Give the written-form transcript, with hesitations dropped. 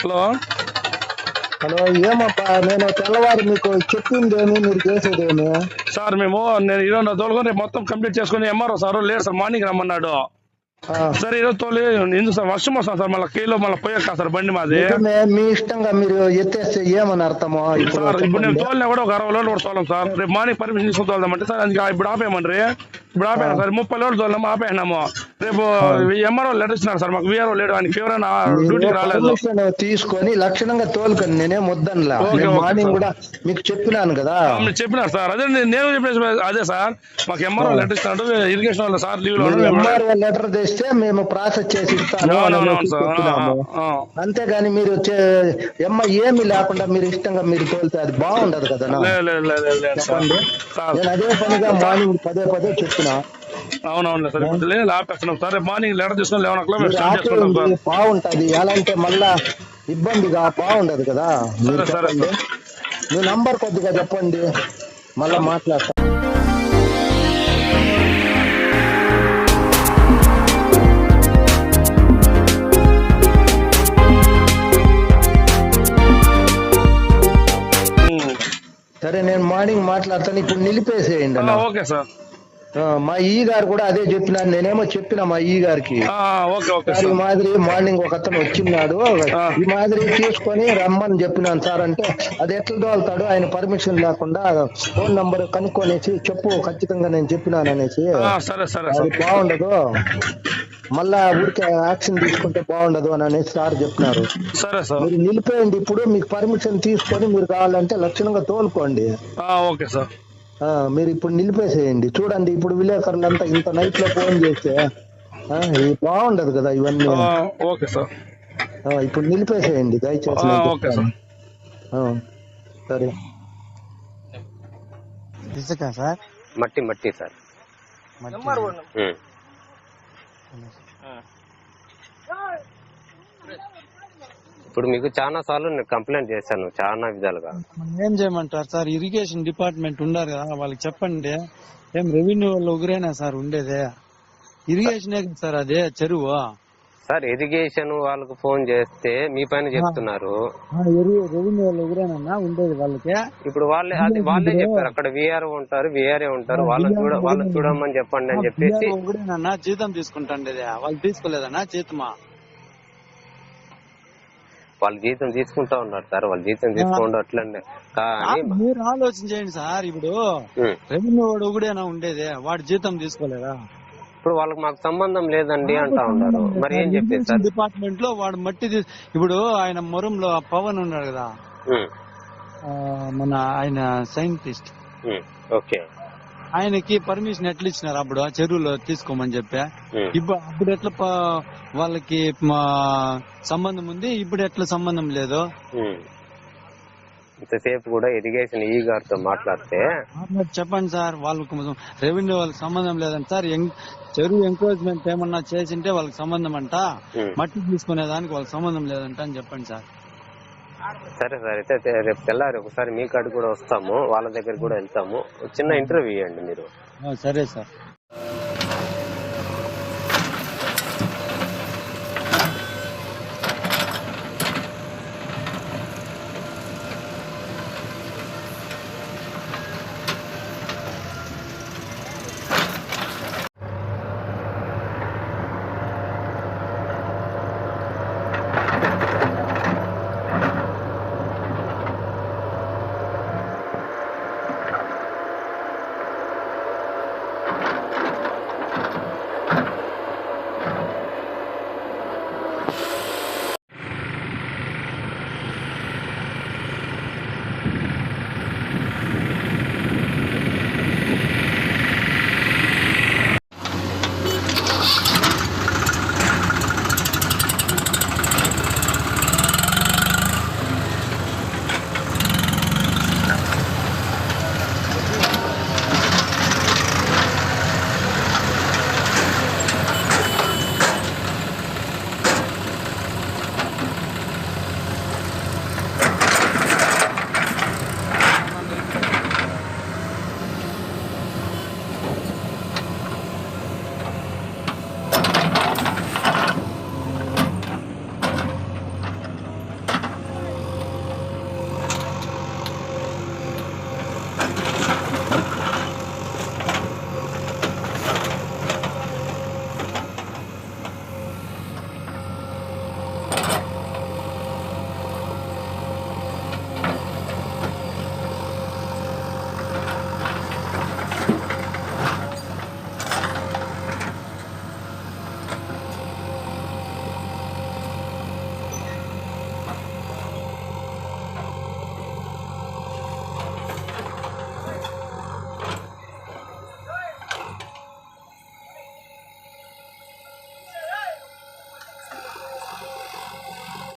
Hello hello, ఏమప్పా నేను తెల్లవారు మీకు చెప్పిందేమి మీరు చేసేదేమి? సార్ నేను ఈరోజు తోలుకొని రేపు మొత్తం కంప్లీట్ చేసుకుని ఎంఆర్ఓ సార్ లేడు సార్, మార్నింగ్ రమ్మన్నాడు. సార్ ఈరోజు తోలి ఎందుకు సార్ వర్షం వస్తాం సార్, మళ్ళీ కీలో మళ్ళీ పోయాక సార్ బండి మాది. మీ ఇష్టంగా మీరు ఎత్తేస్తే ఏమని అర్థమో సార్. ఇప్పుడు నేను తోలినా కూడా ఒక 60 లోడ్లు కూడా తోలాం సార్. రేపు మార్నింగ్ పర్మిషన్ తీసుకుని తోలుదామంటే సార్ అందుకే ఇప్పుడు ఆపేయమండ్రి. ఇప్పుడు ఆపేయాం సార్, 30 లోడ్లు తోలినాము ఆపేసినాము. రేపు ఎంఆర్ఓ లెటర్ ఇచ్చినారు సార్ మాకు, వీఆర్ఓ లేడు, ఆయనకి ఫీవర్ డ్యూటీకి రాలేదు. తీసుకొని లక్షణంగా తోలుకొని నేనే ముద్దన్లా మార్నింగ్ కూడా మీకు చెప్పినాను కదా. చెప్పినారు సార్, అదే నేను చెప్పేసి అదే సార్, మాకు ఎంఆర్ఓ లెటర్ ఇస్తున్నాడు ఇరిగేషన్ వాళ్ళు సార్ లీవ్ లో. ఎంఆర్ఓ లెటర్ తెస్తే మేము ప్రాసెస్ చేసి ఇస్తాను అంతేగాని మీరు ఏమి లేకుండా మీరు ఇష్టంగా మీరు తోలితే అది బాగుండదు కదా. చెప్పండి, నేను అదే పనిగా మార్నింగ్ పదే చెప్పిన. అవునవును సార్, ఆపేస్తున్నాం సార్. మార్నింగ్ లెటర్ తీసుకుని 11 o'clock బాగుంటది. ఎలా అంటే మళ్ళా ఇబ్బందిగా బాగుండదు కదా. మీ నంబర్ కొద్దిగా చెప్పండి, మళ్ళా మాట్లాడతా. సరే, నేను మార్నింగ్ మాట్లాడతాను. ఇప్పుడు నిలిపేసేయండి. Okay sir. మా ఈ గారు కూడా అదే చెప్పినారు. నేనేమో చెప్పిన మా ఈ గారికి ఈ మాదిరి మార్నింగ్ ఒక అతను వచ్చిన్నాడు, ఈ మాదిరి తీసుకొని రమ్మని చెప్పినాను సార్. అంటే అది ఎట్లా తోలుతాడు, ఆయన పర్మిషన్ లేకుండా ఫోన్ నంబర్ కనుక్కొనేసి చెప్పు, ఖచ్చితంగా నేను చెప్పినాను అనేసి. అది బాగుండదు, మళ్ళా ఊరికే యాక్షన్ తీసుకుంటే బాగుండదు అని అనేసి సార్ చెప్పినారు. మీరు నిలిపేయండి, ఇప్పుడు మీకు పర్మిషన్ తీసుకొని మీరు కావాలంటే లక్షణంగా తోలుకోండి. Okay sir. మీరు ఇప్పుడు నిలిపేసేయండి. చూడండి, ఇప్పుడు విలేకరులు అంతా ఇంత నైట్ లో ఫోన్ చేస్తే బాగుండదు కదా ఇవన్నీ. Okay sir. ఇప్పుడు నిలిపేసేయండి దయచేసి. సరే. ఇసుక సార్, మట్టి సార్. ఇప్పుడు మీకు చాలా సార్లు నేను కంప్లైంట్ చేశాను, చాలా విధాలుగా. ఏం చేయమంటారు సార్? ఇరిగేషన్ డిపార్ట్మెంట్ ఉండారు కదా, వాళ్ళకి చెప్పండి. ఏం రెవెన్యూ వాళ్ళు ఒకరేనా సార్ ఉండేదే? ఇరిగేషనే కదా సార్ అదే చెరువు. సార్ ఇరిగేషన్ వాళ్ళకు ఫోన్ చేస్తే మీ పైన చెప్తున్నారు. రెవెన్యూ వాళ్ళు ఒకరేనా ఉండేది వాళ్ళకి? ఇప్పుడు వాళ్ళే చెప్పారు, అక్కడ విఆర్ఓ ఉంటారు, విఆర్ఏ ఉంటారు, వాళ్ళని చూడమని చెప్పండి అని చెప్పేసి. ఒకరేనా జీతం తీసుకుంటాండేది? వాళ్ళు తీసుకోలేదన్నా జీతమా? వాళ్ళు జీతం తీసుకుంటా ఉన్నారు సార్, వాళ్ళు జీతం తీసుకోండి. కానీ మీరు ఆలోచన చేయండి సార్. ఇప్పుడు రెవెన్యూ వాడు ఒకడేనా ఉండేది, వాడు జీతం తీసుకోలేదా? ఇప్పుడు వాళ్ళకి మాకు సంబంధం లేదండి అంటా ఉన్నారు. మరి ఏం చెప్పేది సార్? డిపార్ట్మెంట్ లో వాడు మట్టి ఇప్పుడు ఆయన మొరంలో పవన్ ఉన్నాడు కదా, మన ఆయన సైంటిస్ట్. ఓకే, ఆయనకి పర్మిషన్ ఎట్లా ఇచ్చినారు అప్పుడు ఆ చెరువులో తీసుకోమని చెప్పా? అప్పుడు ఎట్లా వాళ్ళకి సంబంధం ఉంది, ఇప్పుడు ఎట్లా సంబంధం లేదు? ఇంతసేపు కూడా ఇరిగేషన్ ఈ గారితో మాట్లాడితే చెప్పండి సార్, వాళ్ళకు రెవెన్యూ వాళ్ళకి సంబంధం లేదంట సార్. చెరువు ఎంక్రోచ్మెంట్ ఏమన్నా చేసింటే వాళ్ళకి సంబంధం అంట, మట్టి తీసుకునే దానికి వాళ్ళకి సంబంధం లేదంట అని చెప్పండి సార్. సరే సార్, అయితే రేపు తెల్లారి ఒకసారి మీ కాడికి కూడా వస్తాము, వాళ్ళ దగ్గర కూడా వెళ్తాము. చిన్న ఇంటర్వ్యూ ఇవ్వండి మీరు. సరే సార్.